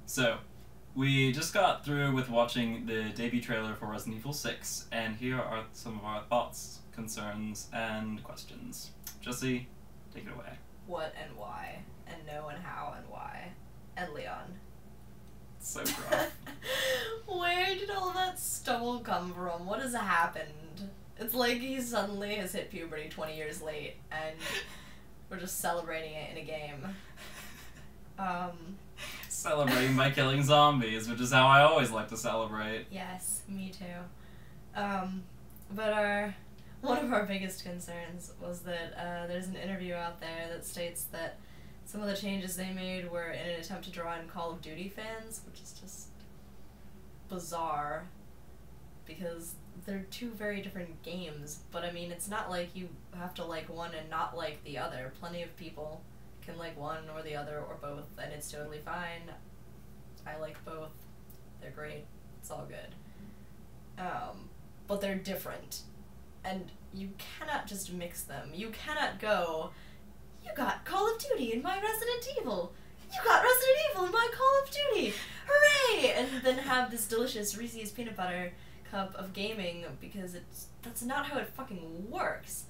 So, we just got through with watching the debut trailer for Resident Evil 6, and here are some of our thoughts, concerns, and questions. Jessie, take it away. What and why, and no and how and why, and Leon. So rough. Where did all that stubble come from? What has happened? It's like he suddenly has hit puberty 20 years late, and we're just celebrating it in a game. Celebrating by killing zombies, which is how I always like to celebrate. Yes, me too. But one of our biggest concerns was that there's an interview out there that states that some of the changes they made were in an attempt to draw in Call of Duty fans, which is just bizarre, because they're two very different games. But I mean, it's not like you have to like one and not like the other. Plenty of people can like one or the other or both, and it's totally fine. I like both. They're great. It's all good. But they're different. And you cannot just mix them. You cannot go, you got Call of Duty in my Resident Evil. You got Resident Evil in my Call of Duty. Hooray! And then have this delicious Reese's peanut butter cup of gaming, because that's not how it fucking works.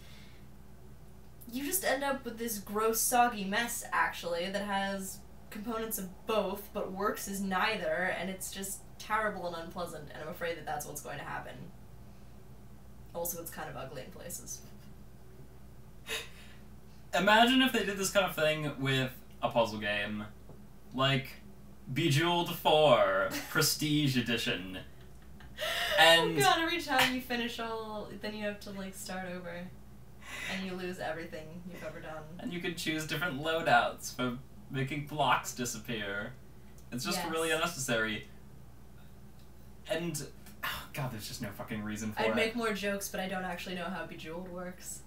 You just end up with this gross, soggy mess, actually, that has components of both, but works as neither, and it's just terrible and unpleasant, and I'm afraid that that's what's going to happen. Also, it's kind of ugly in places. Imagine if they did this kind of thing with a puzzle game, like Bejeweled 4 Prestige Edition. And oh god, every time you finish all, then you have to, like, start over. And you lose everything you've ever done. And you can choose different loadouts for making blocks disappear. It's just really unnecessary. And, oh god, there's just no fucking reason for it. I'd make more jokes, but I don't actually know how Bejeweled works.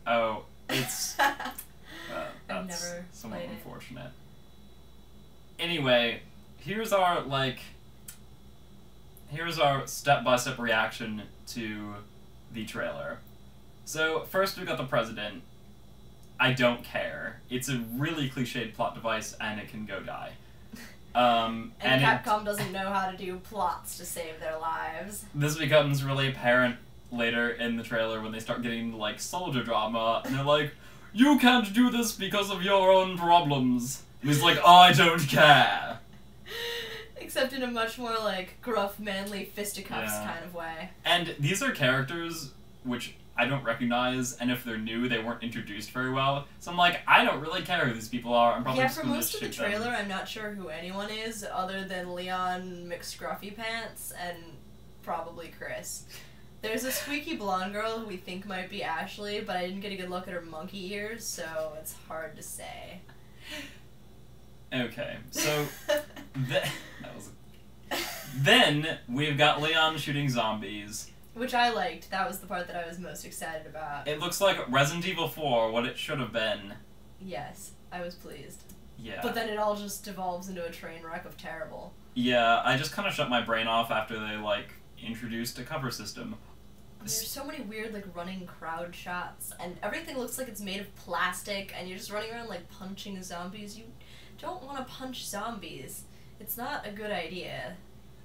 Oh, it's... that's I've never somewhat played unfortunate. Anyway, here's our step-by-step reaction to the trailer. So, first we got the president. I don't care. It's a really cliched plot device, and it can go die. And Capcom doesn't know how to do plots to save their lives. This becomes really apparent later in the trailer when they start getting, like, soldier drama, and they're like, you can't do this because of your own problems. And he's like, I don't care. Except in a much more, like, gruff, manly fisticuffs kind of way. And these are characters which I don't recognize, and if they're new, they weren't introduced very well. So I'm like, I don't really care who these people are. I'm probably just for gonna most of the shoot trailer, them. I'm not sure who anyone is, other than Leon McScruffy Pants and probably Chris. There's a squeaky blonde girl who we think might be Ashley, but I didn't get a good look at her monkey ears, so it's hard to say. Okay, so then we've got Leon shooting zombies. Which I liked. That was the part that I was most excited about. It looks like Resident Evil 4, what it should have been. Yes, I was pleased. Yeah. But then it all just devolves into a train wreck of terrible. Yeah, I just kind of shut my brain off after they, like, introduced a cover system. There's so many weird, like, running crowd shots, and everything looks like it's made of plastic, and you're just running around, like, punching zombies. You don't want to punch zombies. It's not a good idea.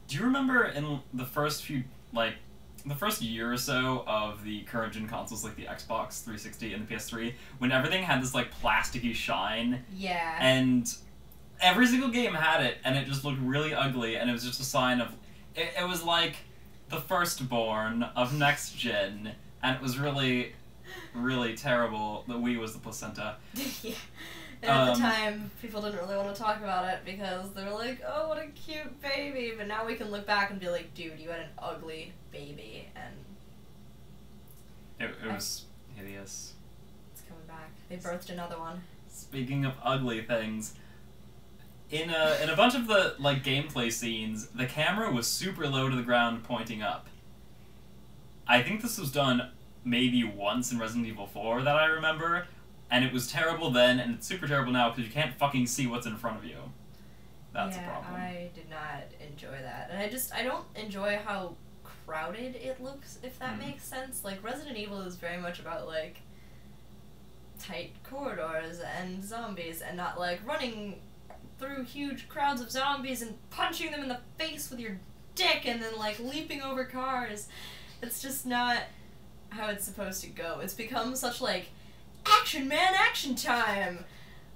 Do you remember in the first few, like, the first year or so of the current gen consoles, like the Xbox 360 and the PS3, when everything had this, like, plasticky shine? Yeah. And every single game had it, and it just looked really ugly, and it was just a sign of... It was like the firstborn of next gen, and it was really, really terrible. The Wii was the placenta. Yeah. And at the time, people didn't really want to talk about it because they were like, oh, what a cute baby. But now we can look back and be like, dude, you had an ugly baby. And it was hideous. It's coming back. They birthed another one. Speaking of ugly things, in a bunch of the, like, gameplay scenes, the camera was super low to the ground, pointing up. I think this was done maybe once in Resident Evil 4 that I remember, and it was terrible then, and it's super terrible now because you can't fucking see what's in front of you. That's a problem. I did not enjoy that. And I don't enjoy how crowded it looks, if that makes sense. Like, Resident Evil is very much about, like, tight corridors and zombies, and not, like, running through huge crowds of zombies and punching them in the face with your dick and then, like, leaping over cars. It's just not how it's supposed to go. It's become such, like, action, man, action time!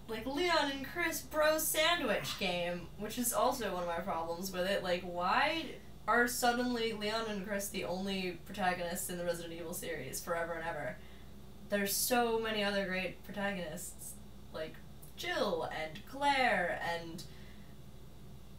Like, Leon and Chris bro sandwich game, which is also one of my problems with it. Like, why are suddenly Leon and Chris the only protagonists in the Resident Evil series forever and ever? There's so many other great protagonists, like Jill and Claire and...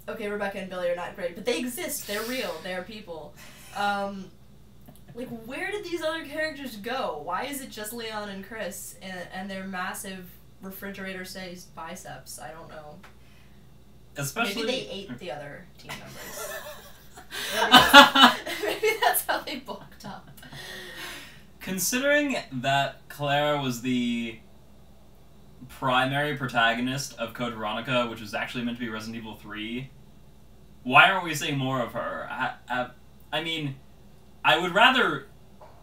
Okay, Rebecca and Billy are not great, but they exist, they're real, they're people. Like, where did these other characters go? Why is it just Leon and Chris and their massive refrigerator-sized biceps? I don't know. Especially... Maybe they ate the other team members. Maybe that's how they bulked up. Considering that Claire was the primary protagonist of Code Veronica, which was actually meant to be Resident Evil 3, why aren't we seeing more of her? I mean, I would rather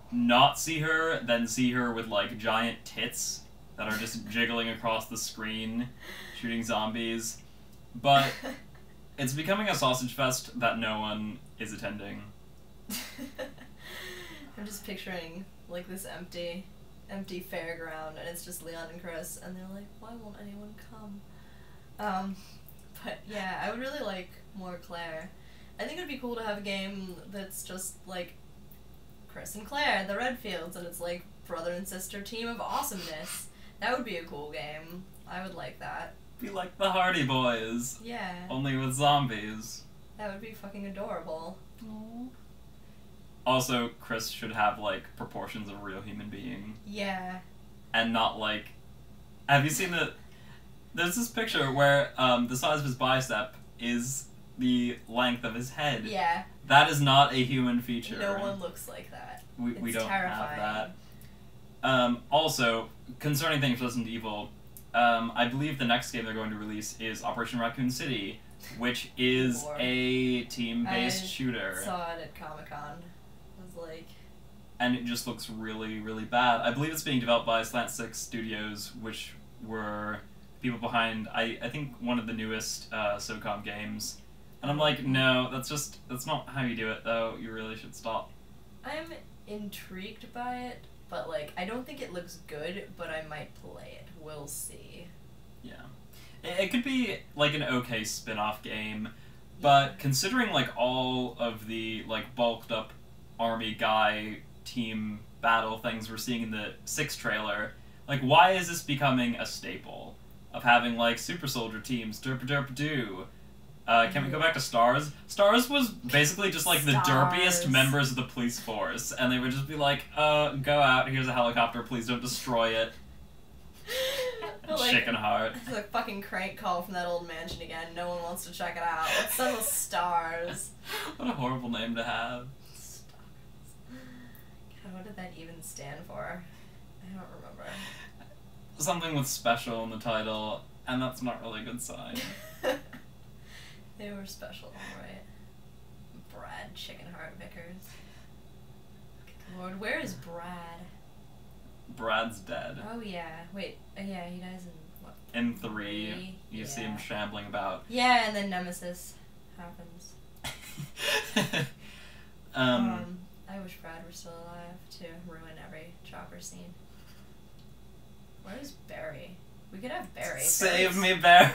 not see her than see her with, like, giant tits that are just jiggling across the screen, shooting zombies. But it's becoming a sausage fest that no one is attending. I'm just picturing, like, this empty fairground, and it's just Leon and Chris, and they're like, why won't anyone come? But yeah, I would really like more Claire. I think it would be cool to have a game that's just, like, Chris and Claire, the Redfields, and it's like brother and sister team of awesomeness. That would be a cool game. I would like that. Be like the Hardy Boys. Yeah. Only with zombies. That would be fucking adorable. Aww. Also, Chris should have, like, proportions of a real human being. Yeah. And not, like... Have you seen the... There's this picture where the size of his bicep is the length of his head. Yeah. That is not a human feature. No one looks like that. We don't terrifying. have that. Also, concerning things Resident Evil, I believe the next game they're going to release is Operation Raccoon City, which is a team-based shooter. I saw it at Comic-Con. It was like... And it just looks really, really bad. I believe it's being developed by Slant 6 Studios, which were people behind, I think, one of the newest SOCOM games. And I'm like, no, that's not how you do it, though. You really should stop. I'm intrigued by it, but, like, I don't think it looks good, but I might play it. We'll see. Yeah. It could be, like, an okay spin-off game, but considering, like, all of the, like, bulked-up army guy team battle things we're seeing in the 6 trailer, like, why is this becoming a staple of having, like, super soldier teams, derp-a-derp-a-doo? Can we go back to Stars? Stars was basically just, like, the derpiest members of the police force, and they would just be like, go out, here's a helicopter, please don't destroy it. Like, Chicken heart. It's a fucking crank call from that old mansion again. No one wants to check it out. Let's send the Stars. What a horrible name to have. Stars. God, what did that even stand for? I don't remember. Something with special in the title, and that's not really a good sign. They were special, alright. Brad Chickenheart Vickers. Good Lord, where is Brad? Brad's dead. Oh yeah, wait, yeah, he dies in what? In 3, you see him shambling about. Yeah, and then Nemesis happens. I wish Brad were still alive to ruin every chopper scene. Where is Barry? We could have Barry. Save me, Barry!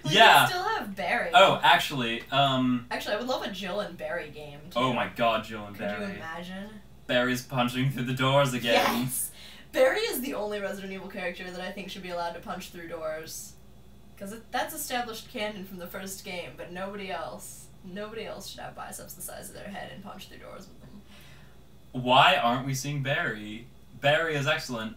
We yeah. could still have Barry. Oh, actually, Actually, I would love a Jill and Barry game, too. Oh my god, Jill and Barry. Could you imagine? Barry's punching through the doors again. Yes! Barry is the only Resident Evil character that I think should be allowed to punch through doors. Because that's established canon from the first game, but nobody else. Nobody else should have biceps the size of their head and punch through doors with them. Why aren't we seeing Barry? Barry is excellent.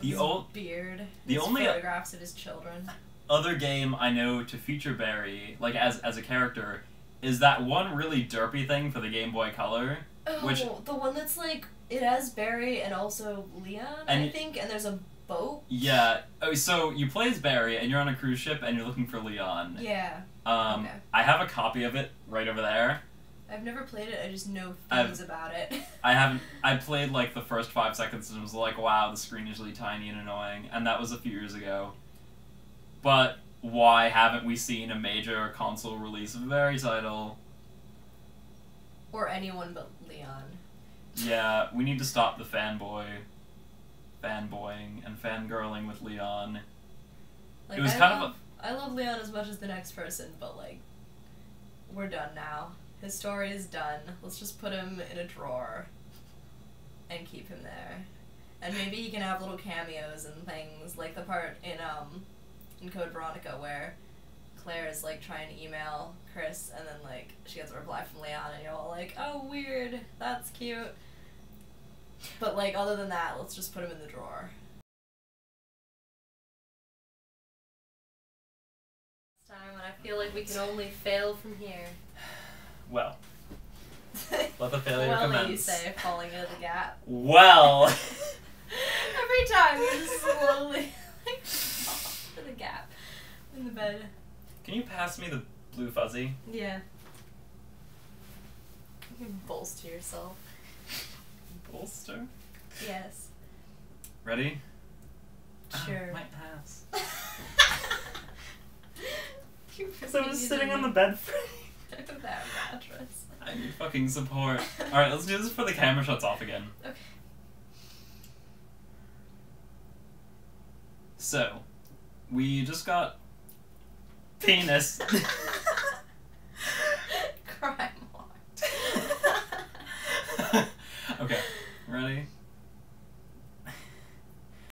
His beard, his photographs of his children. Other game I know to feature Barry, like as a character, is that one really derpy thing for the Game Boy Color. Oh, which, the one that's like, it has Barry and also Leon, I think, and there's a boat. Yeah. Oh, so you play as Barry, and you're on a cruise ship, and you're looking for Leon. Yeah. Okay. I have a copy of it right over there. I've never played it, I just know things about it. I played like the first 5 seconds and was like, wow, the screen is really tiny and annoying, and that was a few years ago. But why haven't we seen a major console release of the very title? Or anyone but Leon. Yeah, we need to stop the fanboying and fangirling with Leon. Like, It was I love Leon as much as the next person, but like, we're done now. His story is done. Let's just put him in a drawer and keep him there. And maybe he can have little cameos and things, like the part in Code Veronica where Claire is like trying to email Chris and then like she gets a reply from Leon and you're all like, oh weird, that's cute. But like other than that, let's just put him in the drawer. This time when I feel like we can only fail from here. Well, let the failure well, commence. You say, falling into the gap. Well. Every time you just slowly like fall into the gap in the bed. Can you pass me the blue fuzzy? Yeah. You can bolster yourself. Bolster? Yes. Ready? Sure. Oh, my ass. Because I was sitting on the bed frame. That mattress. I need fucking support. Alright, let's do this before the camera shuts off again. Okay. So, we just got penis.